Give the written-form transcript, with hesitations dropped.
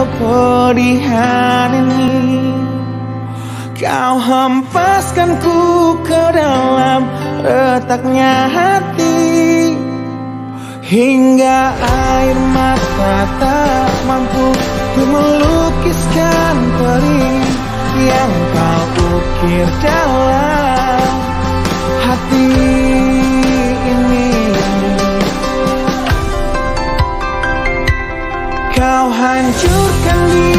kepedihan ini. Kau hempaskanku ke dalam retaknya hati, hingga air mata tak mampu untuk melukiskan perih yang kau ukir dalam hati ini. Kau hancurkan diri